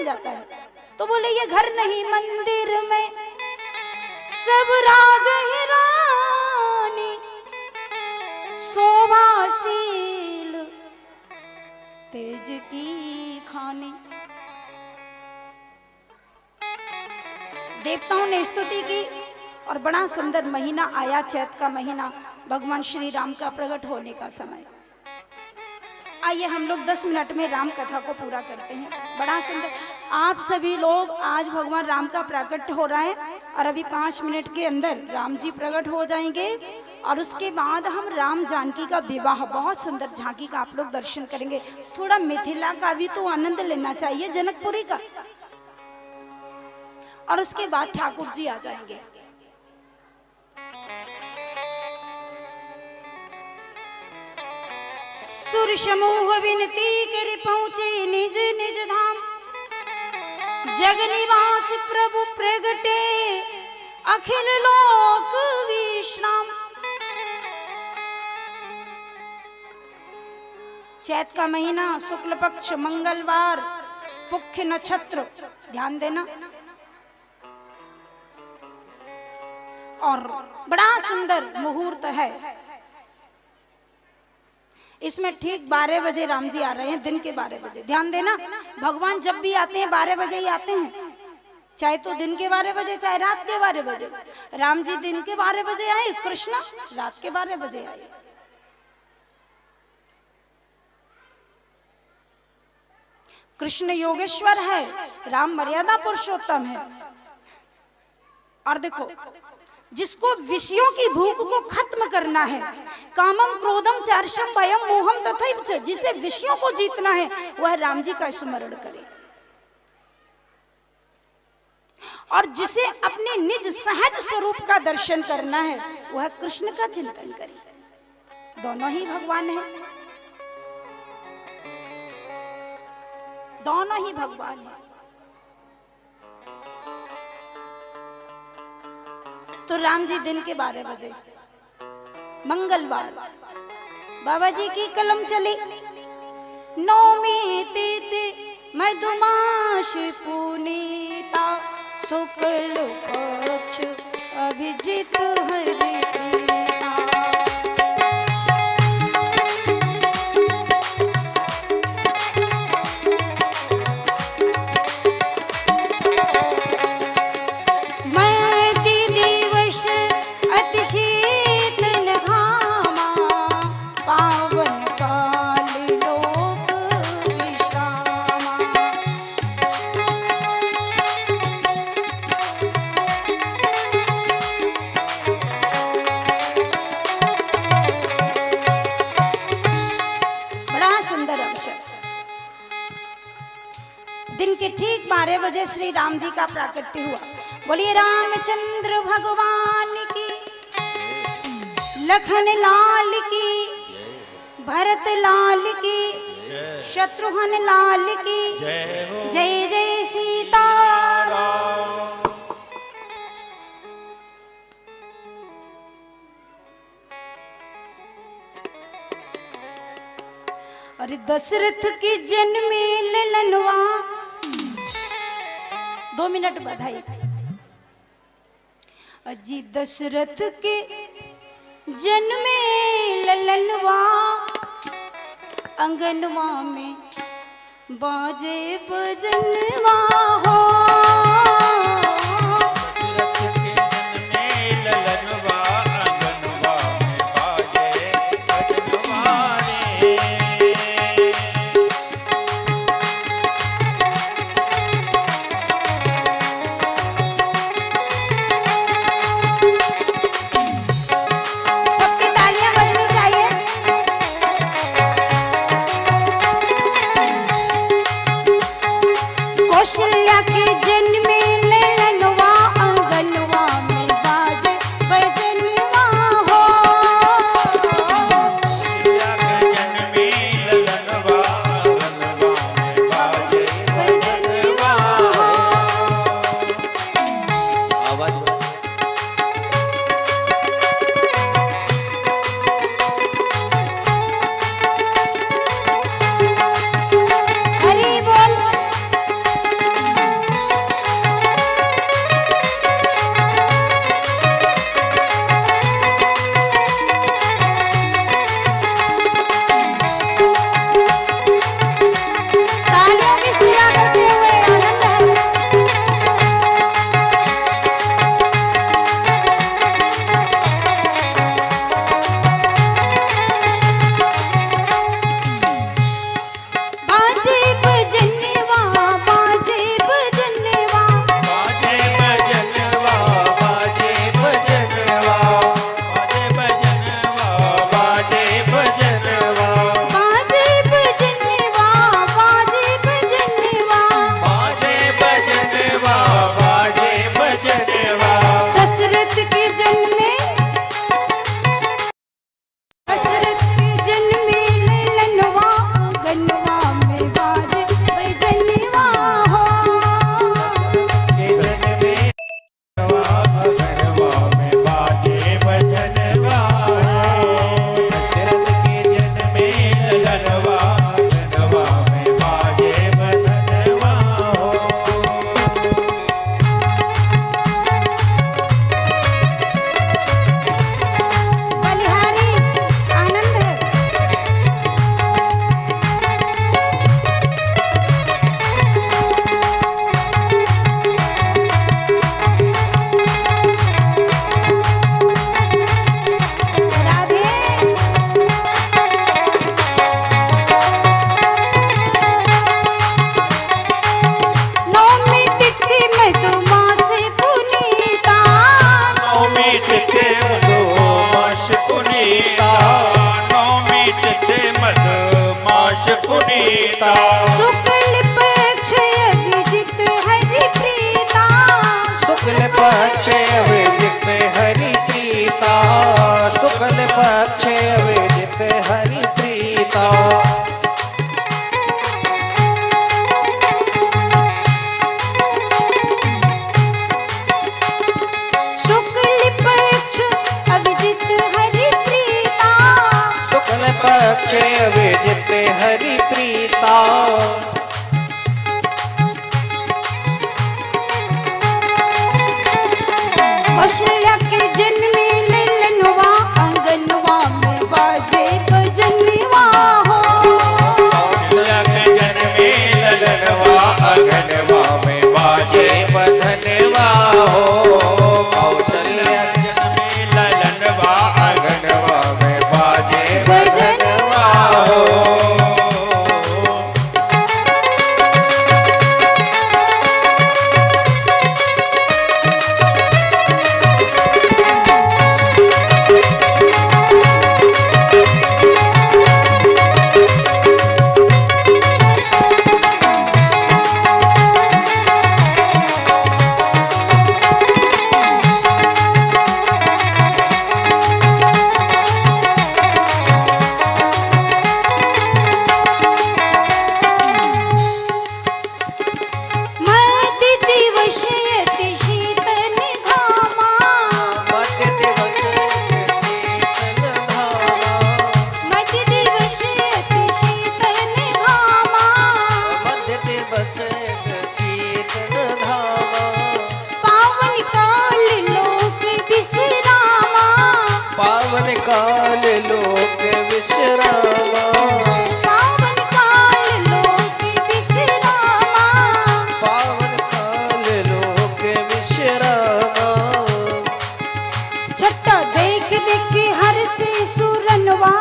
जाता है। तो बोले ये घर नहीं मंदिर में सब राज ही रानी, शोभाशील तेज की खानी। देवताओं ने स्तुति की और बड़ा सुंदर महीना आया, चैत का महीना, भगवान श्री राम का प्रकट होने का समय। आइए हम लोग 10 मिनट में राम कथा को पूरा करते हैं। बड़ा सुंदर, आप सभी लोग, आज भगवान राम का प्रकट हो रहा है और अभी 5 मिनट के अंदर राम जी प्रकट हो जाएंगे और उसके बाद हम राम जानकी का विवाह, बहुत सुंदर झांकी का आप लोग दर्शन करेंगे। थोड़ा मिथिला का भी तो आनंद लेना चाहिए, जनकपुरी का, और उसके बाद ठाकुर जी आ जाएंगे। सुर समूह विनती कर पहुंचे निज निज धाम, जग निवास प्रभु प्रगटे अखिल लोक विश्राम। चैत का महीना, शुक्ल पक्ष, मंगलवार, पुख्य नक्षत्र, ध्यान देना। और बड़ा सुंदर मुहूर्त है। इसमें ठीक 12 बजे राम जी आ रहे हैं, दिन के 12 बजे। ध्यान देना, भगवान जब भी आते हैं 12 बजे ही आते हैं, चाहे तो दिन के 12 बजे चाहे रात के 12 बजे। राम जी दिन के 12 बजे आए, कृष्ण रात के 12 बजे आए। कृष्ण योगेश्वर है, राम मर्यादा पुरुषोत्तम है। और देखो, जिसको विषयों की भूख को खत्म करना है, कामम क्रोधम चार्षम भयम मोहम तथा, जिसे विषयों को जीतना है वह राम जी का स्मरण करे। और जिसे अपने निज सहज स्वरूप का दर्शन करना है वह कृष्ण का चिंतन करे। दोनों ही भगवान है, दोनों ही भगवान है। तो राम जी दिन के 12 बजे, मंगलवार, बाबा जी की कलम चली। नौमी तिथि मधुमास पुनीता, शुक्ल पक्ष अभिजित हरिप्रीता। दिन के ठीक 12 बजे श्री राम जी का प्राकट्य हुआ। बोलिए रामचंद्र भगवान की, लखन लाल की, भरत लाल की, शत्रुघ्न लाल की, जय जय सीताराम। अरे दशरथ की जन्मे ललनवा, 2 मिनट बधाई। अजी दशरथ के जन्मे ललनवा, अंगनवा में बाजे बजनवा हो। प्रीता शुक्ल पक्ष अभिजित हरि प्रीता शुक्ल पक्ष अभिजित हरि प्रीता शुक्ल पक्ष अभिजित हरि प्रीता शुक्ल पक्ष अभिजित हरि प्रीता शुक्ल पक्ष अभिजित हरि प्रीता कौशल्या के जन्मे ललनवा अंगनवा में बाजे बजनवा हो कौशल्या के जन्मे ललनवा अंगनवा में बाजे बधनवा हो कौशल्या के जन्मे ललनवा अंगनवा में बाजे बधनवा हो मध्य दिवस यति शीतल घामा मध्य दिवस शीतल धामा मध्य दिवस यति शीतल घामा मध्य दिवस शीतल धामा पावन काल लोक विश्रामा पावन काल लोक विश्रामा पावन काल लोक विश्रामा पावन काल लोक विश्रामा छट्टा देख देख हर से सुरनवा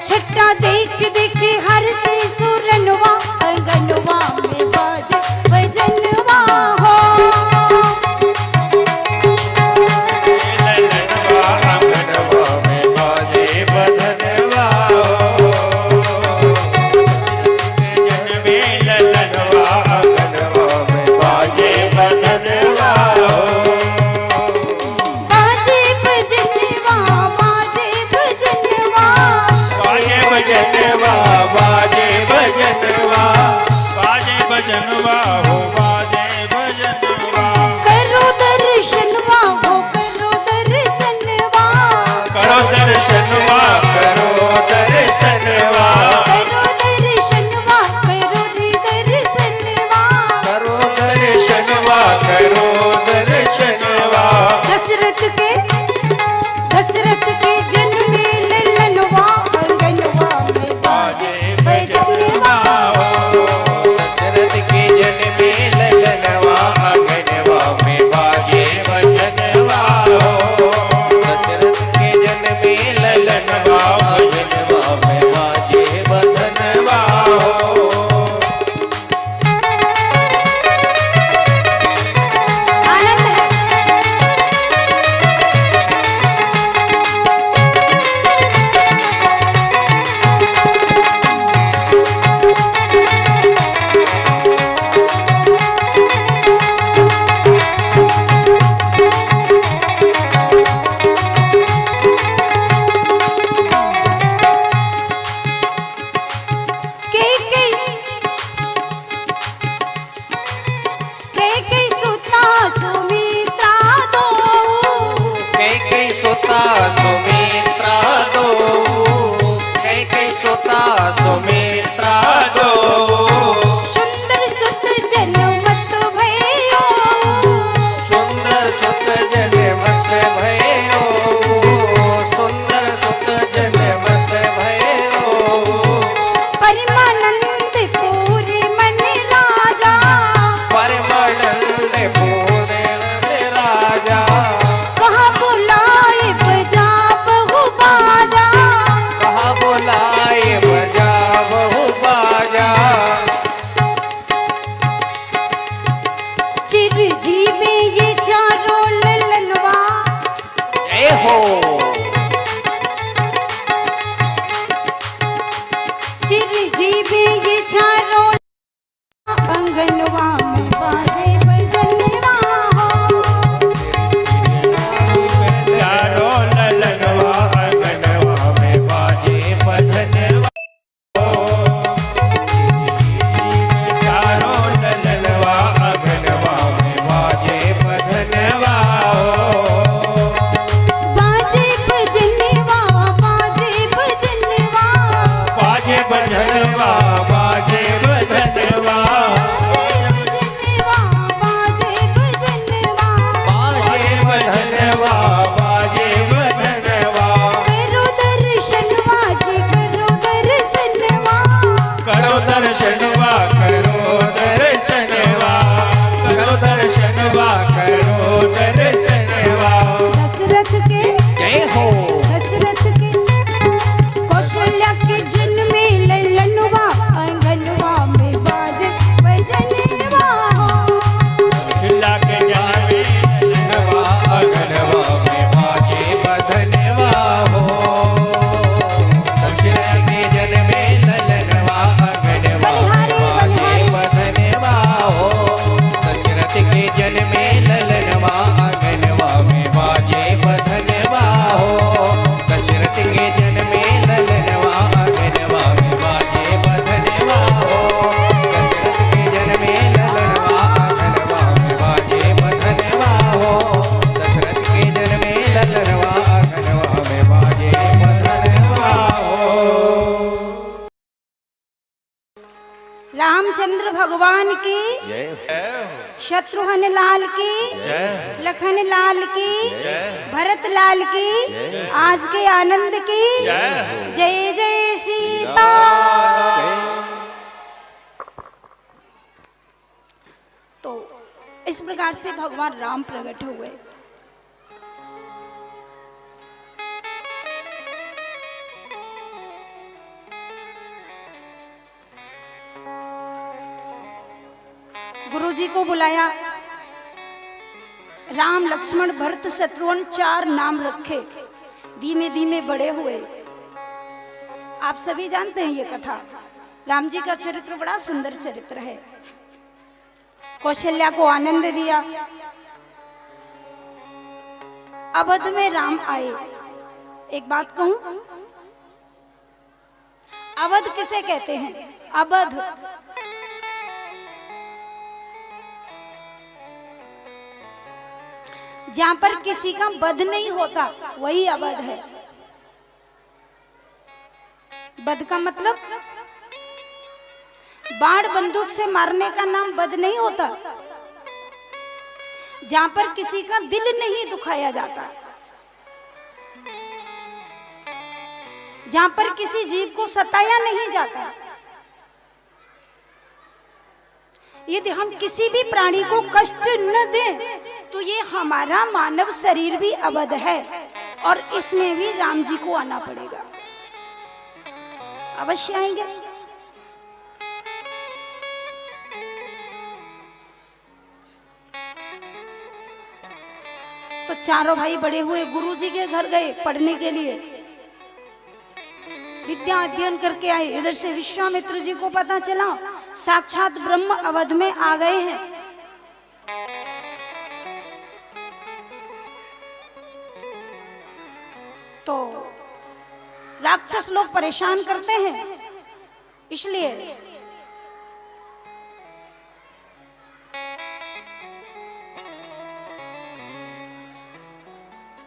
छट्टा देख देख हर से सुरनवा अंगनवा में बाजे भजनवा हो ललनवा अंगनवा में बाजे बधनवा जन्मे ललनवा अंगनवा में बाजे बधनवा बाजे भजनवा बाजे भजनवा बाजे भजनवा बाजे भजनवा बाजे भजनवा हो बाजे भजनवा करो दर्शनवा हो करो दर्शनवा करो दर्शनवा करो दर्शनवा करो दर्शनवा करो रे दर्शनवा करो दर्शनवा करो दर्शनवा दशरथ के जन्मे ललनवा अंगनवा में बाजे भजनवा भजनवा हो दशरथ के जन्मे रामचंद्र भगवान की, जय शत्रुघ्न लाल की, जय लखन लाल की, भरत लाल की, आज के आनंद की, जय जय सीता। तो इस प्रकार से भगवान राम प्रकट हुए। गुरुजी को बुलाया, राम लक्ष्मण भरत शत्रुघ्न 4 नाम रखे, धीमे धीमे बड़े हुए। आप सभी जानते हैं ये कथा। राम जी का चरित्र बड़ा सुंदर चरित्र है। कौशल्या को आनंद दिया। अवध में राम आए। एक बात कहूं, अवध किसे कहते हैं? अवध जहां पर किसी का वध नहीं होता वही अवध है। वध का मतलब बाण बंदूक से मारने का नाम वध नहीं होता। जहां पर किसी का दिल नहीं दुखाया जाता, जहां पर किसी जीव को सताया नहीं जाता। यदि हम किसी भी प्राणी को कष्ट न दें तो ये हमारा मानव शरीर भी अवध है, और इसमें भी राम जी को आना पड़ेगा। अवश्य आएंगे। तो चारों भाई बड़े हुए, गुरु जी के घर गए पढ़ने के लिए, विद्या अध्ययन करके आए। इधर से विश्वामित्र जी को पता चला साक्षात ब्रह्म अवध में आ गए हैं। तो राक्षस लोग परेशान करते हैं, इसलिए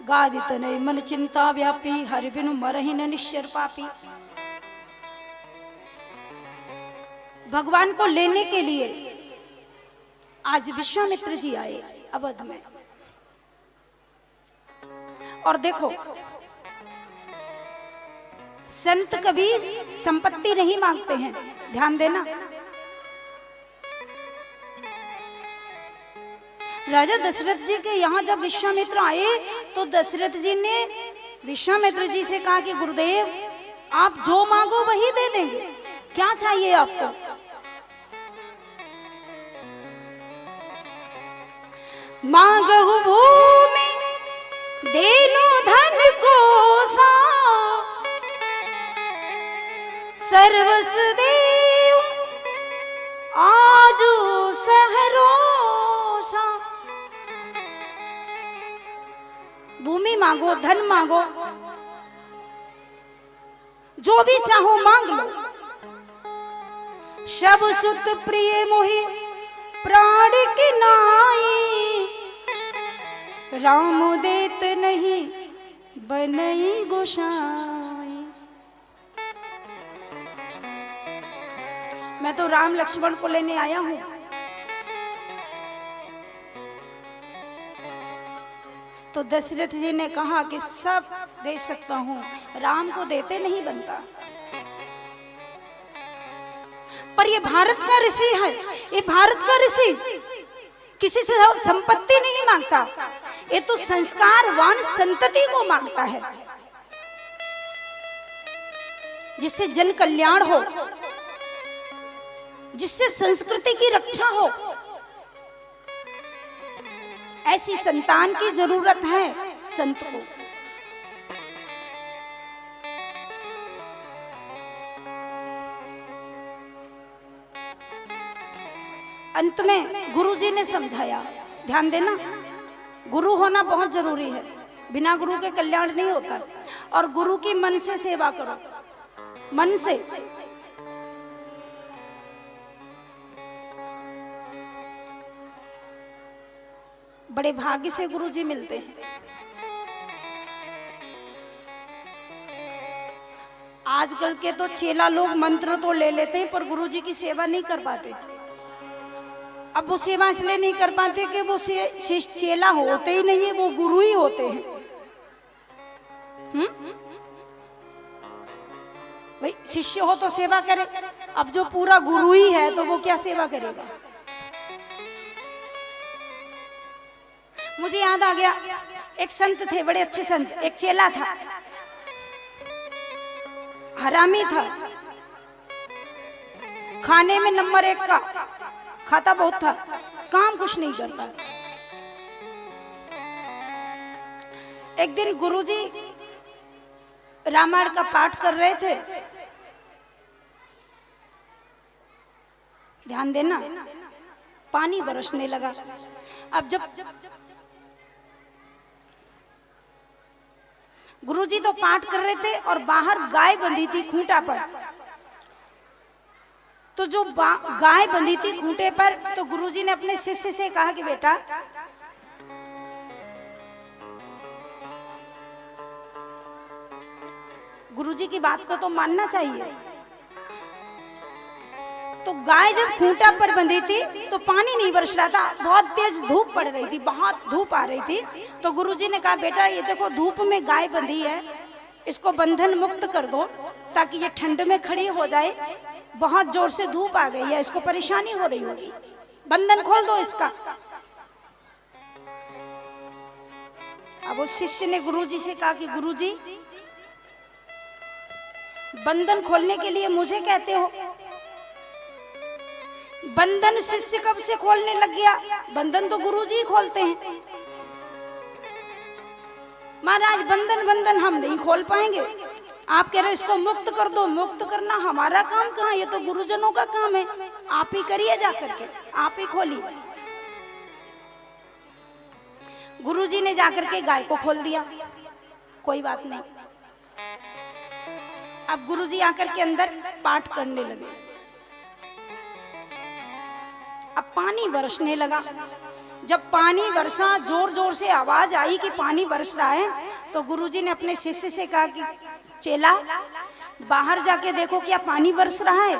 गादित नहीं मन चिंता व्यापी, हरि बिनु मरहि न निश्चर पापी। भगवान को लेने के लिए आज विश्वामित्र जी आए अवध में। और देखो, संत कभी संपत्ति नहीं मांगते हैं, ध्यान देना। राजा दशरथ जी के यहाँ जब विश्वामित्र आए तो दशरथ जी ने विश्वामित्र जी से कहा कि गुरुदेव, आप जो मांगो वही दे देंगे, क्या चाहिए आपको? मांगहु भूमि देनो धन को सा, सर्वस देव आजू सहरोसा। भूमि मांगो, धन मांगो, जो भी चाहो मांग लो। शब सुत प्रिय मोहि प्राण की नाई, राम देत नहीं बनई गोसाई। मैं तो राम लक्ष्मण को लेने आया हूं। तो दशरथ जी ने कहा कि सब दे सकता हूं, राम को देते नहीं बनता। पर ये भारत का ऋषि है, ये भारत का ऋषि किसी से संपत्ति नहीं मांगता, ये तो संस्कारवान संतति को मांगता है, जिससे जन कल्याण हो, जिससे संस्कृति की रक्षा हो। ऐसी संतान की जरूरत है संत को। अंत में गुरु जी ने समझाया, ध्यान देना, गुरु होना बहुत जरूरी है, बिना गुरु के कल्याण नहीं होता। और गुरु की मन से सेवा करो, मन से। बड़े भाग्य से गुरु जी मिलते हैं। आजकल के तो चेला लोग मंत्र तो ले लेते हैं पर गुरुजी की सेवा नहीं कर पाते। अब वो सेवा इसलिए नहीं कर पाते कि वो शिष्य चेला होते ही नहीं है, वो गुरु ही होते हैं। भाई शिष्य हो तो सेवा करे, अब जो पूरा गुरु ही है तो वो क्या सेवा करेगा। मुझे याद आ गया, एक संत थे, बड़े अच्छे संत, एक चेला था, हरामी था, खाने में नंबर 1 का, खाता बहुत था, काम कुछ नहीं करता। एक दिन गुरुजी रामायण का पाठ कर रहे थे, ध्यान देना, पानी बरसने लगा। अब जब गुरुजी तो पाठ कर रहे थे और बाहर गाय बंधी थी खूंटा पर, तो जो गाय बंधी थी खूंटे पर, तो गुरुजी ने अपने शिष्य से कहा कि बेटा गुरुजी की बात को तो मानना चाहिए। तो गाय जब खूंटा पर बंधी थी तो पानी नहीं बरस रहा था, बहुत तेज धूप पड़ रही थी, बहुत धूप आ रही थी। तो गुरुजी ने कहा बेटा ये देखो धूप में गाय बंधी है, इसको बंधन मुक्त कर दो ताकि ये ठंड में खड़ी हो जाए, बहुत जोर से धूप आ गई है, इसको परेशानी हो रही होगी, बंधन खोल दो इसका। अब उस शिष्य ने गुरुजी से कहा कि गुरुजी बंधन खोलने के लिए मुझे कहते हो, बंधन शिष्य कब से खोलने लग गया, बंधन तो गुरुजी ही खोलते हैं। महाराज बंधन हम नहीं खोल पाएंगे, आप कह रहे हो इसको मुक्त कर दो, मुक्त करना हमारा काम कहाँ, ये तो गुरुजनों का काम है, आप ही करिए जाकर के, आप ही खोलिए। गुरुजी ने जाकर के गाय को खोल दिया, कोई बात नहीं। अब गुरुजी आकर के अंदर पाठ करने लगे, अब पानी बरसने लगा। जब पानी बरसा, जोर जोर से आवाज आई कि पानी बरस रहा है, तो गुरुजी ने अपने शिष्य से कहा कि चेला बाहर जाके देखो क्या पानी बरस रहा है।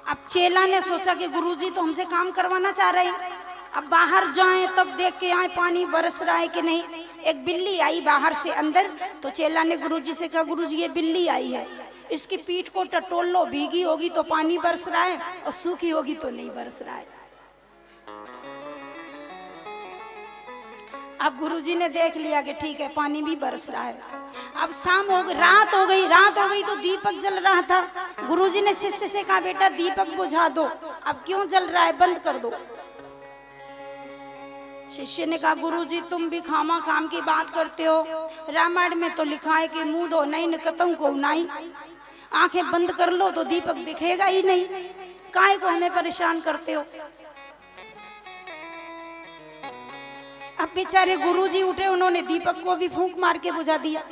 अब चेला ने सोचा कि गुरुजी तो हमसे काम करवाना चाह रहे हैं, अब बाहर जाएं तब देख के आए पानी बरस रहा है कि नहीं। एक बिल्ली आई बाहर से अंदर, तो चेला ने गुरुजी से कहा गुरुजी ये बिल्ली आई है, इसकी पीठ को टटोल लो, भीगी होगी तो पानी बरस रहा है और सूखी होगी तो नहीं बरस रहा है। अब गुरुजी ने देख लिया कि ठीक है पानी भी बरस रहा है। अब शाम हो गई, रात हो गई तो दीपक जल रहा था। गुरुजी ने शिष्य से कहा बेटा दीपक बुझा दो, अब क्यों जल रहा है, बंद कर दो। शिष्य ने कहा गुरुजी तुम भी खामा खाम की बात करते हो, रामायण में तो लिखा है कि मुंह धो नहीं नकतों को नाई, आंखें बंद कर लो तो दीपक दिखेगा ही नहीं, काहे को हमें परेशान करते हो। अब बेचारे गुरुजी उठे, उन्होंने दीपक को भी फूंक मार के बुझा दिया।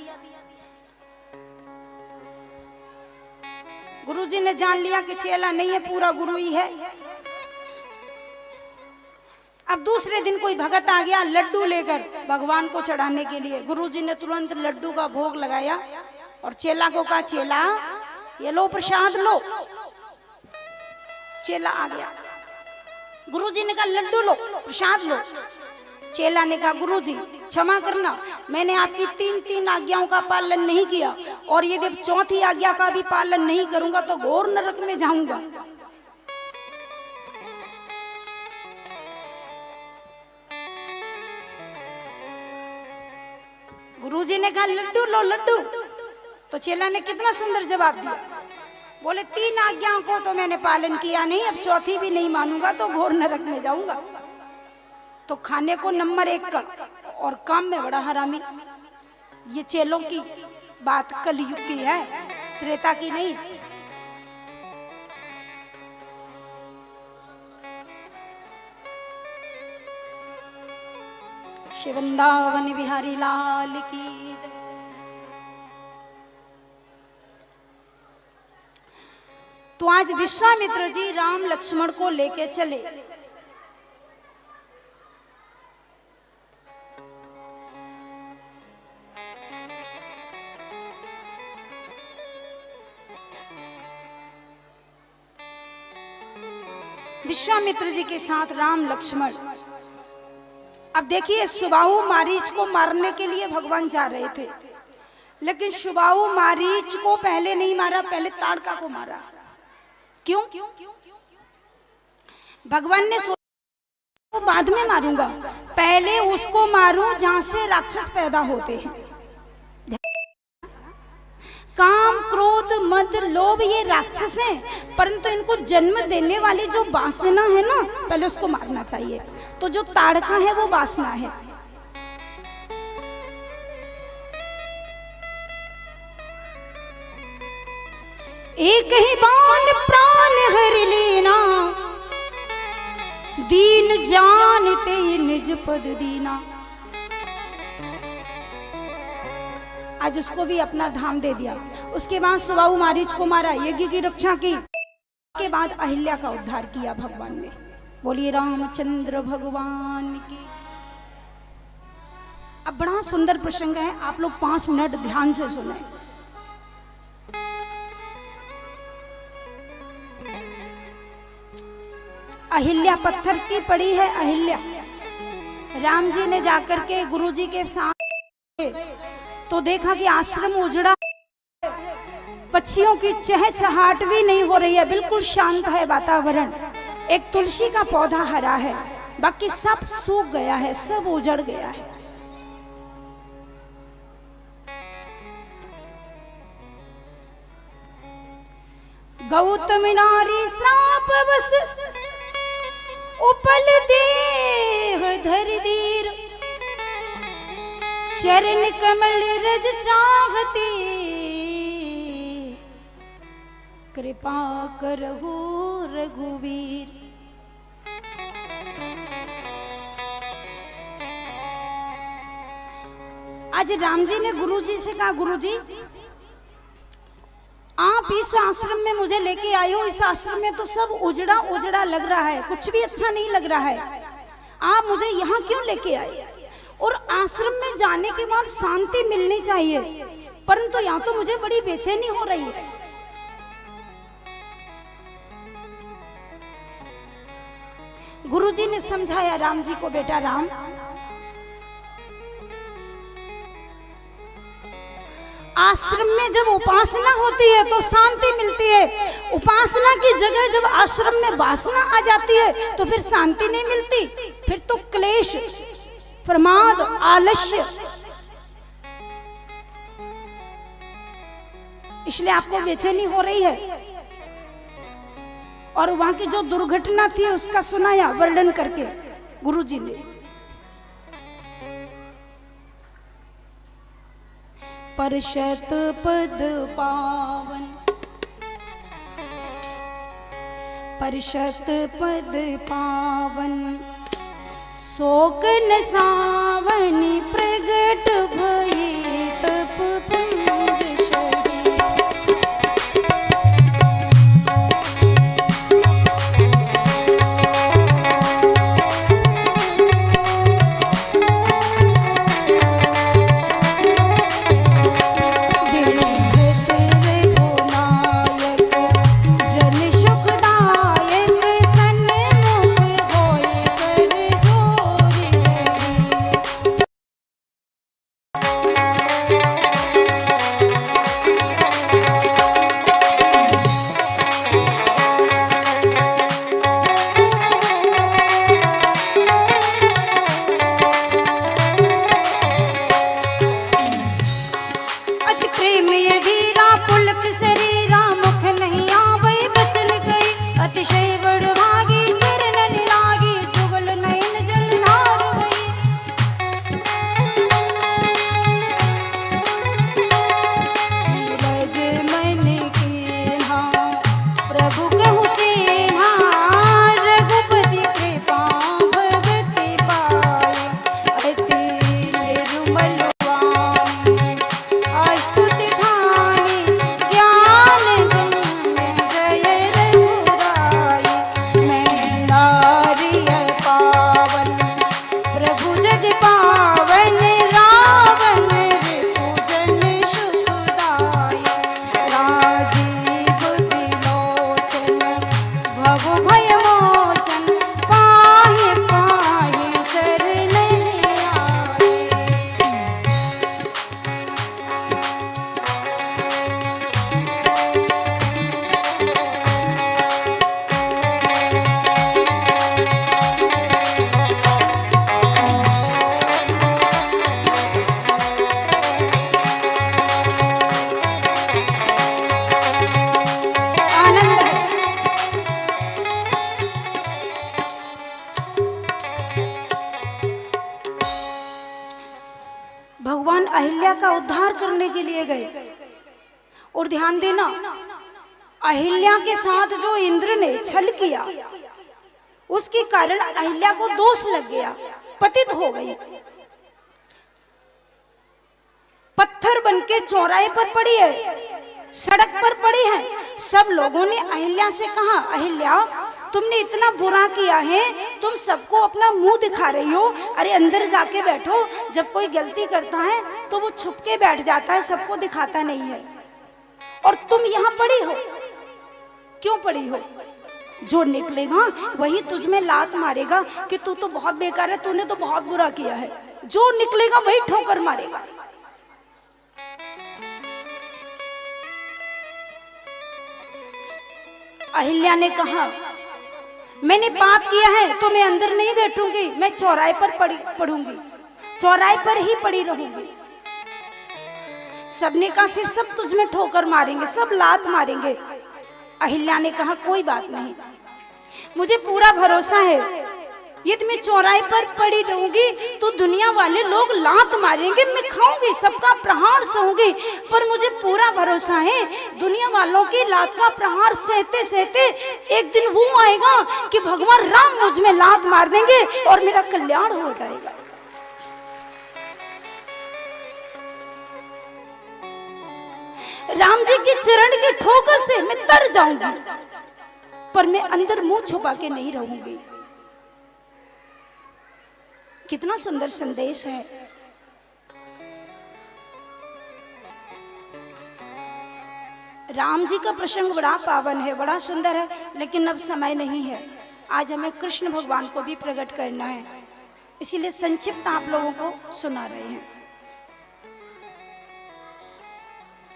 गुरुजी ने जान लिया कि चेला नहीं है, पूरा गुरु ही है। अब दूसरे दिन कोई भगत आ गया लड्डू लेकर भगवान को चढ़ाने के लिए। गुरुजी ने तुरंत लड्डू का भोग लगाया और चेला को कहा चेला ये लो प्रसाद लो। चेला आ गया, गुरुजी ने कहा लड्डू लो प्रसाद लो। चेला ने कहा गुरुजी क्षमा करना, मैंने आपकी 3 आज्ञाओं का पालन नहीं किया और यदि 4थी आज्ञा का भी पालन नहीं करूंगा तो घोर नरक में जाऊंगा। गुरुजी ने कहा लड्डू लो लड्डू, तो चेला ने कितना सुंदर जवाब दिया, बोले 3 आज्ञाओं को तो मैंने पालन किया नहीं, अब 4थी भी नहीं मानूंगा तो घोर नरक में जाऊंगा। तो खाने को नंबर 1 का और काम में बड़ा हरामी। ये चेलों की बात कलयुग की है, त्रेता की नहीं। श्री वृंदावन बिहारी लाल की जय। तो आज विश्वामित्र जी राम लक्ष्मण को लेके चले। विश्वामित्र जी के साथ राम लक्ष्मण। अब देखिए, सुबाहु मारीच को मारने के लिए भगवान जा रहे थे, लेकिन सुबाहु मारीच को पहले नहीं मारा, पहले ताड़का को मारा। क्यों? भगवान ने सोचा बाद में मारूंगा, पहले उसको मारूं जहां से राक्षस पैदा होते हैं। काम, क्रोध, मद, लोभ ये राक्षस हैं, परंतु इनको जन्म देने वाली जो वासना है ना, पहले उसको मारना चाहिए। तो जो ताड़का है वो वासना है। एक ही बाण प्राण हर लेना, दीन जानते निज पद दीना। आज उसको भी अपना धाम दे दिया। उसके बाद सुबाहु मारीच को मारा, यज्ञ की रक्षा की, के बाद अहिल्या का उद्धार किया भगवान ने। बोलिए रामचंद्र भगवान की। अब बड़ा सुंदर प्रसंग है, आप लोग 5 मिनट ध्यान से सुने। अहिल्या पत्थर की पड़ी है। अहिल्या, राम जी ने जाकर के गुरुजी के साथ तो देखा कि आश्रम उजड़ा, पक्षियों की चहचहाट भी नहीं हो रही है, बिल्कुल शांत है वातावरण। एक तुलसी का पौधा हरा है, बाकी सब सूख गया है, सब उजड़ गया है। गौतम नारी श्राप बस उपल देह धर दीर, चरण कमल रज चाहती, कृपा करहु रघुवीर। आज राम जी ने गुरुजी से कहा, गुरुजी आप इस आश्रम में मुझे लेके आए हो, इस आश्रम में तो सब उजड़ा उजड़ा लग रहा है, कुछ भी अच्छा नहीं लग रहा है, आप मुझे यहाँ क्यों लेके आए? और आश्रम में जाने के बाद शांति मिलनी चाहिए, परंतु यहाँ तो मुझे बड़ी बेचैनी हो रही है। गुरुजी ने समझाया राम जी को, बेटा राम, आश्रम में जब उपासना होती है तो शांति मिलती है। उपासना की जगह जब आश्रम में वासना आ जाती है तो फिर शांति नहीं मिलती, फिर तो क्लेश, प्रमाद, आलस्य। इसलिए आपको बेचैनी हो रही है। और वहां की जो दुर्घटना थी उसका सुनाया वर्णन करके गुरुजी ने। परशत पद पावन, परशत पद पावन, शोक न सावनी प्रगट भई तप पुंज अहिल्या का उद्धार करने के लिए गए। और ध्यान देना, अहिल्या के साथ जो इंद्र ने छल किया उसके कारण अहिल्या को दोष लग गया, पतित हो गई, पत्थर बनके चौराहे पर पड़ी है, सड़क पर पड़ी है। सब लोगों ने अहिल्या से कहा, अहिल्या तुमने इतना बुरा किया है, तुम सबको अपना मुंह दिखा रही हो। अरे अंदर जाके बैठो, जब कोई गलती करता है तो वो छुप के बैठ जाता है, सबको दिखाता नहीं है। और तुम यहाँ पड़ी हो, क्यों पड़ी हो? जो निकलेगा वही तुझ में लात मारेगा कि तू तो बहुत बेकार है, तूने तो बहुत बुरा किया है। जो निकलेगा वही ठोकर मारेगा। अहिल्या ने कहा, मैंने पाप किया है तो मैं अंदर नहीं बैठूंगी, मैं चौराहे पर पढ़ूंगी, चौराहे पर ही पड़ी रहूंगी। सबने कहा फिर सब तुझ में ठोकर मारेंगे, सब लात मारेंगे। अहिल्या ने कहा कोई बात नहीं, मुझे पूरा भरोसा है, यदि मैं चौराहे पर पड़ी रहूंगी तो दुनिया वाले लोग लात मारेंगे, मैं खाऊंगी, सबका प्रहार सहूंगी, पर मुझे पूरा भरोसा है दुनिया वालों की लात का प्रहार सहते सहते एक दिन वो आएगा कि भगवान राम मुझ में लात मार देंगे और मेरा कल्याण हो जाएगा। राम जी के चरण के ठोकर से मैं तर जाऊंगी, पर मैं अंदर मुंह छुपा के नहीं रहूंगी। कितना सुंदर संदेश है। राम जी का प्रसंग बड़ा पावन है, बड़ा सुंदर है, लेकिन अब समय नहीं है। आज हमें कृष्ण भगवान को भी प्रकट करना है, इसीलिए संक्षिप्त आप लोगों को सुना रहे हैं।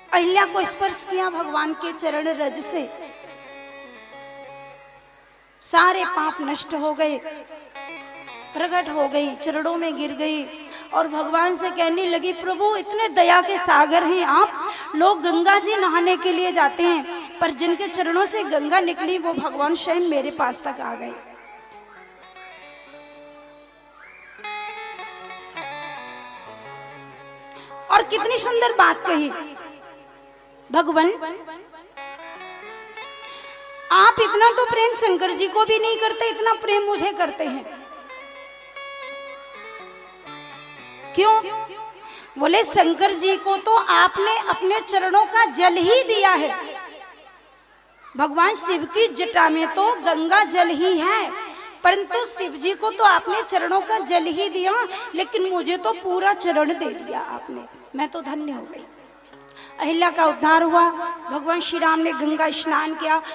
अहिल्या को स्पर्श किया भगवान के चरण रज से, सारे पाप नष्ट हो गए, प्रकट हो गई, चरणों में गिर गई और भगवान से कहने लगी, प्रभु इतने दया के सागर हैं आप, लोग गंगा जी नहाने के लिए जाते हैं, पर जिनके चरणों से गंगा निकली वो भगवान स्वयं मेरे पास तक आ गए। और कितनी सुंदर बात कही, भगवान आप इतना तो प्रेम शंकर जी को भी नहीं करते, इतना प्रेम मुझे करते हैं। क्यों? बोले शंकर जी को तो आपने अपने चरणों का जल ही दिया है। भगवान शिव की जटा में तो गंगा जल ही है, परंतु शिव जी को तो आपने चरणों का जल ही दिया, लेकिन मुझे तो पूरा चरण दे दिया आपने, मैं तो धन्य हो गई। अहिल्या का उद्धार हुआ, भगवान श्री राम ने गंगा स्नान किया।